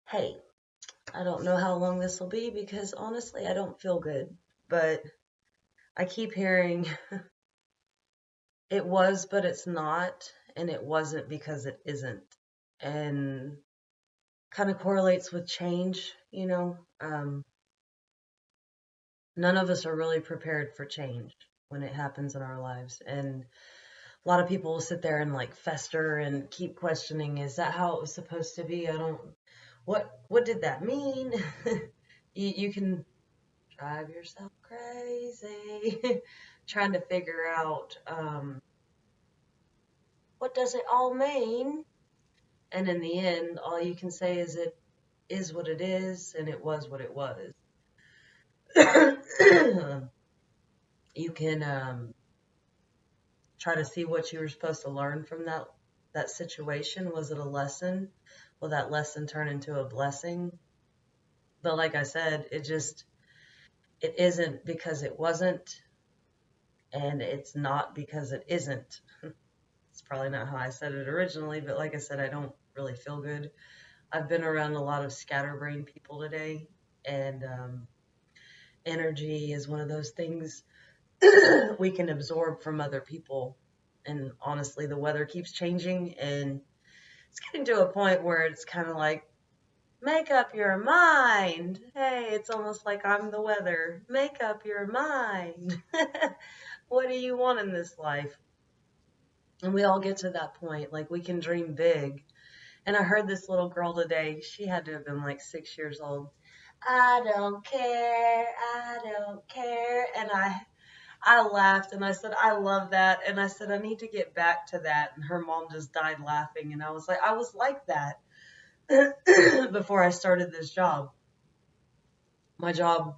Hey, I don't know how long this will be because honestly, I don't feel good. But I keep hearing it was, but it's not, and it wasn't because it isn't. And kind of correlates with change, you know. None of us are really prepared for change when it happens in our lives. And a lot of people will sit there and like fester and keep questioning, is that how it was supposed to be? I don't, what did that mean? You can drive yourself crazy trying to figure out what does it all mean, and in the end all you can say is it is what it is and it was what it was. You can try to see what you were supposed to learn from that situation. Was it a lesson? Will that lesson turn into a blessing? But like I said, it isn't because it wasn't, and it's not because it isn't. It's probably not how I said it originally, but like I said, I don't really feel good. I've been around a lot of scatterbrained people today, and energy is one of those things we can absorb from other people. And honestly, the weather keeps changing, and it's getting to a point where it's kind of like, make up your mind. Hey, it's almost like I'm the weather. Make up your mind. What do you want in this life? And we all get to that point. Like, we can dream big. And I heard this little girl today, she had to have been like 6 years old. I don't care, I don't care. And I laughed and I said, I love that. And I said, I need to get back to that. And her mom just died laughing. And I was like, I was like that before I started this job. My job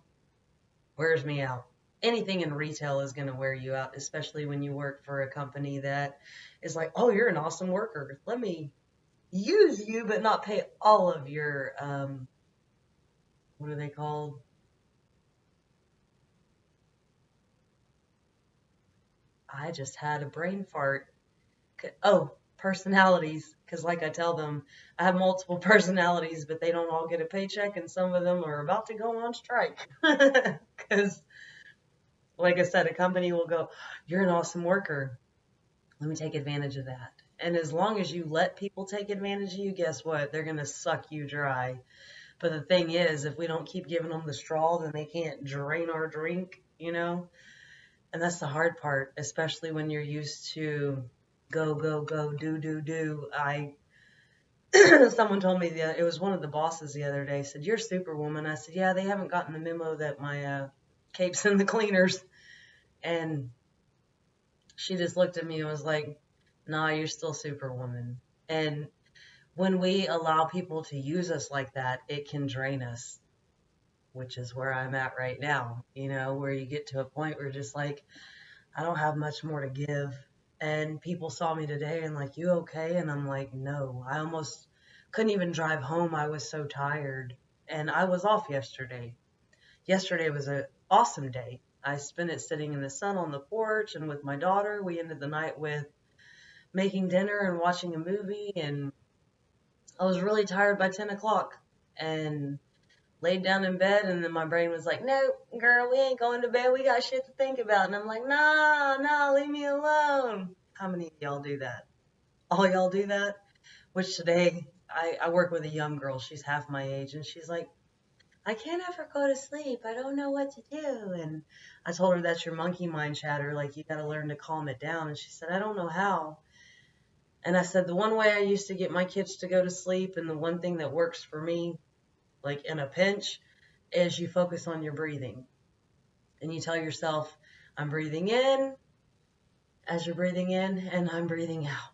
wears me out. Anything in retail is going to wear you out, especially when you work for a company that is like, oh, you're an awesome worker. Let me use you, but not pay all of your, what are they called? I just had a brain fart. Oh, personalities. Because, like I tell them, I have multiple personalities, but they don't all get a paycheck, and some of them are about to go on strike. Because, like I said, a company will go, you're an awesome worker. Let me take advantage of that. And as long as you let people take advantage of you, guess what? They're going to suck you dry. But the thing is, if we don't keep giving them the straw, then they can't drain our drink, you know? And that's the hard part, especially when you're used to go, go, go, do, do, do. Someone told me it was one of the bosses the other day said, you're Superwoman. I said, yeah, they haven't gotten the memo that my cape's in the cleaners. And she just looked at me and was like, nah, you're still Superwoman. And when we allow people to use us like that, it can drain us, which is where I'm at right now, where you get to a point where you're just like, I don't have much more to give. And people saw me today and like, you okay? And I'm like, no, I almost couldn't even drive home. I was so tired. And I was off yesterday. Yesterday was an awesome day. I spent it sitting in the sun on the porch and with my daughter. We ended the night with making dinner and watching a movie. And I was really tired by 10 o'clock and laid down in bed. And then my brain was like, no, girl, we ain't going to bed. We got shit to think about. And I'm like, no, no, leave me alone. How many of y'all do that? All y'all do that? Which today I work with a young girl. She's half my age. And she's like, I can't ever go to sleep. I don't know what to do. And I told her that's your monkey mind chatter. Like, you got to learn to calm it down. And she said, I don't know how. And I said, the one way I used to get my kids to go to sleep, and the one thing that works for me, like in a pinch, is you focus on your breathing. And you tell yourself, I'm breathing in as you're breathing in, and I'm breathing out.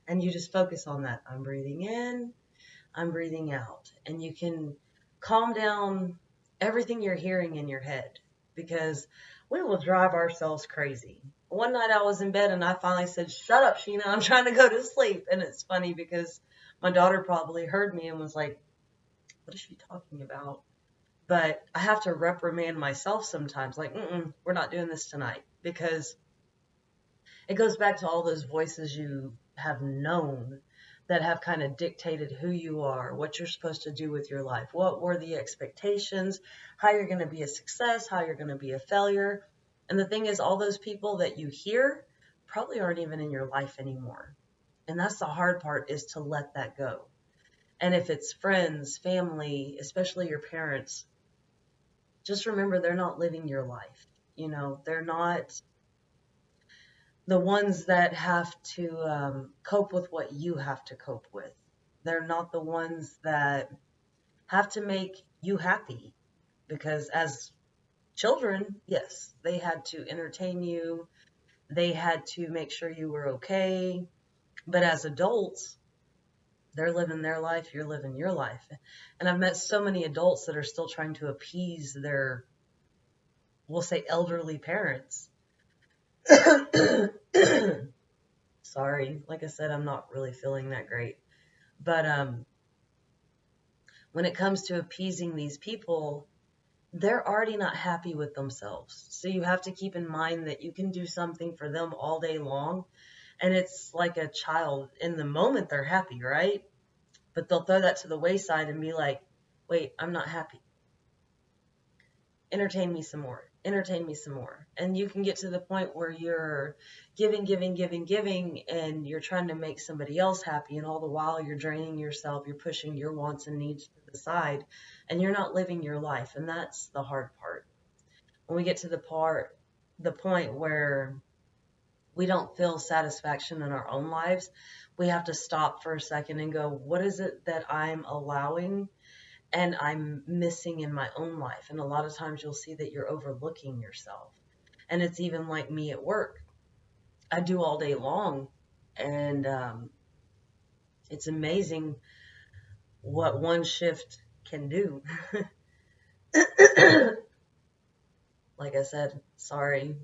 And you just focus on that. I'm breathing in, I'm breathing out. And you can calm down everything you're hearing in your head, because we will drive ourselves crazy. One night I was in bed and I finally said, shut up, Sheena, I'm trying to go to sleep. And it's funny because my daughter probably heard me and was like, what is she talking about? But I have to reprimand myself sometimes, like, we're not doing this tonight, because it goes back to all those voices you have known, that have kind of dictated who you are, what you're supposed to do with your life, what were the expectations, how you're going to be a success, how you're going to be a failure. And the thing is, all those people that you hear probably aren't even in your life anymore. And that's the hard part, is to let that go. And if it's friends, family, especially your parents, just remember they're not living your life. They're not the ones that have to cope with what you have to cope with. They're not the ones that have to make you happy, because as children, yes, they had to entertain you. They had to make sure you were okay. But as adults, they're living their life, you're living your life. And I've met so many adults that are still trying to appease their, we'll say, elderly parents. Sorry, like I said, I'm not really feeling that great. But when it comes to appeasing these people, they're already not happy with themselves. So you have to keep in mind that you can do something for them all day long. And it's like a child. In the moment, they're happy, right? But they'll throw that to the wayside and be like, wait, I'm not happy. Entertain me some more. Entertain me some more. And you can get to the point where you're giving, and you're trying to make somebody else happy. And all the while you're draining yourself, you're pushing your wants and needs to the side, and you're not living your life. And that's the hard part. When we get to the point where we don't feel satisfaction in our own lives, we have to stop for a second and go, what is it that I'm allowing and I'm missing in my own life? And a lot of times you'll see that you're overlooking yourself. And it's even like me at work. I do all day long, and it's amazing what one shift can do. Like I said, sorry,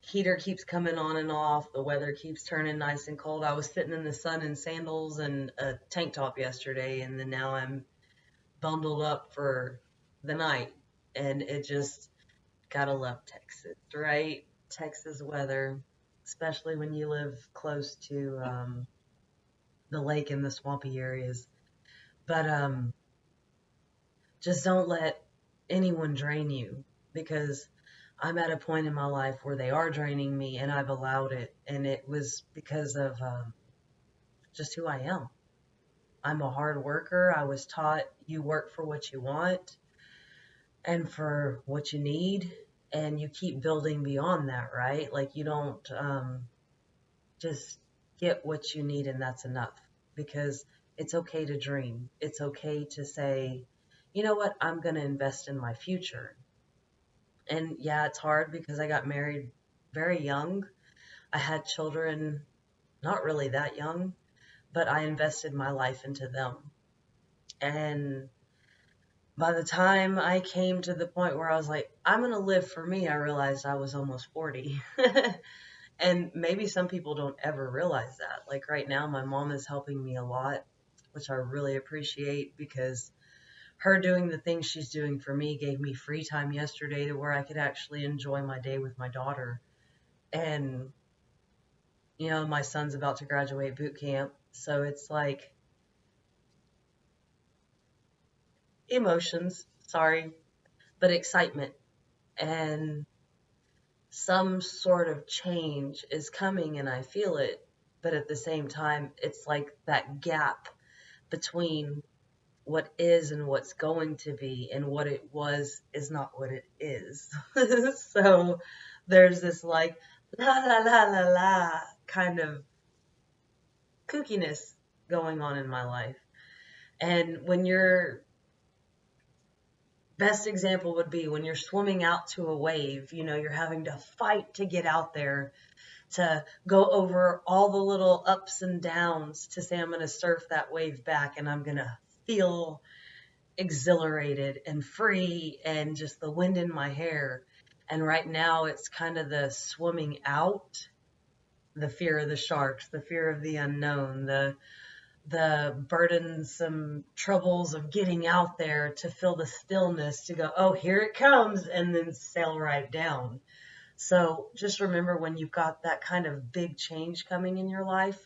heater keeps coming on and off. The weather keeps turning nice and cold. I was sitting in the sun in sandals and a tank top yesterday, and then now I'm bundled up for the night. And it just, gotta love Texas, right? Texas weather, especially when you live close to the lake and the swampy areas. But just don't let anyone drain you, because I'm at a point in my life where they are draining me, and I've allowed it. And it was because of just who I am. I'm a hard worker. I was taught you work for what you want and for what you need, and you keep building beyond that, right? Like, you don't just get what you need and that's enough, because it's okay to dream. It's okay to say, you know what, I'm going to invest in my future. And yeah, it's hard because I got married very young. I had children not really that young, but I invested my life into them. And by the time I came to the point where I was like, I'm going to live for me, I realized I was almost 40. And maybe some people don't ever realize that. Like right now, my mom is helping me a lot, which I really appreciate, because her doing the things she's doing for me gave me free time yesterday to where I could actually enjoy my day with my daughter. And, my son's about to graduate boot camp. So it's like emotions, sorry, but excitement. And some sort of change is coming and I feel it. But at the same time, it's like that gap between what is and what's going to be, and what it was is not what it is. So there's this like la la la la la kind of kookiness going on in my life. And when your best example would be when you're swimming out to a wave, you're having to fight to get out there, to go over all the little ups and downs to say I'm going to surf that wave back, and I'm going to feel exhilarated and free and just the wind in my hair. And right now it's kind of the swimming out, the fear of the sharks, the fear of the unknown, the burdensome troubles of getting out there, to feel the stillness, to go, oh, here it comes, and then sail right down. So just remember, when you've got that kind of big change coming in your life,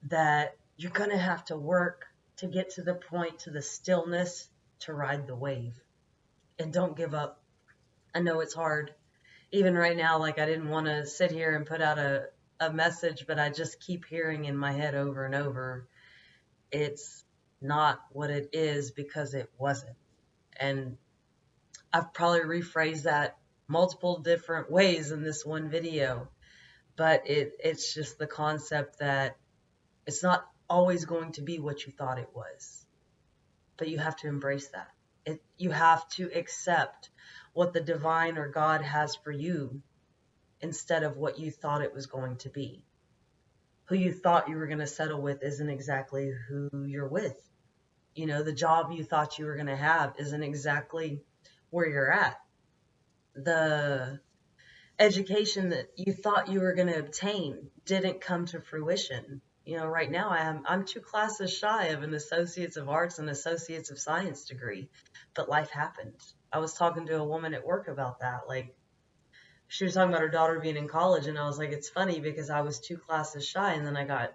that you're going to have to work to get to the point, to the stillness, to ride the wave. And don't give up. I know it's hard. Even right now, like I didn't want to sit here and put out a message, but I just keep hearing in my head over and over, it's not what it is because it wasn't. And I've probably rephrased that multiple different ways in this one video, but it's just the concept that it's not always going to be what you thought it was, but you have to embrace that. You have to accept what the divine or God has for you instead of what you thought it was going to be. Who you thought you were going to settle with isn't exactly who you're with. You know, the job you thought you were going to have isn't exactly where you're at. The education that you thought you were going to obtain didn't come to fruition. You know, right now I'm 2 classes shy of an Associates of Arts and Associates of Science degree, but life happened. I was talking to a woman at work about that. Like, she was talking about her daughter being in college, and I was like, it's funny because I was 2 classes shy, and then I got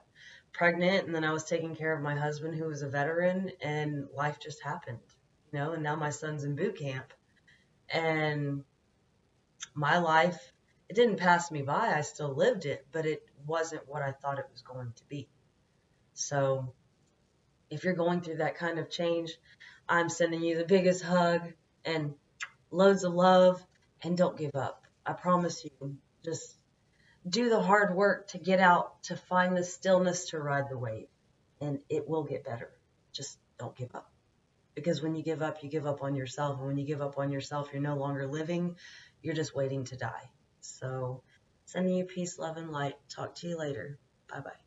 pregnant, and then I was taking care of my husband who was a veteran, and life just happened, you know, and now my son's in boot camp. And my life, it didn't pass me by. I still lived it, but it wasn't what I thought it was going to be. So if you're going through that kind of change, I'm sending you the biggest hug and loads of love, and don't give up. I promise you, just do the hard work to get out, to find the stillness, to ride the wave, and it will get better. Just don't give up. Because when you give up on yourself. And when you give up on yourself, you're no longer living. You're just waiting to die. So, sending you peace, love, and light. Talk to you later. Bye-bye.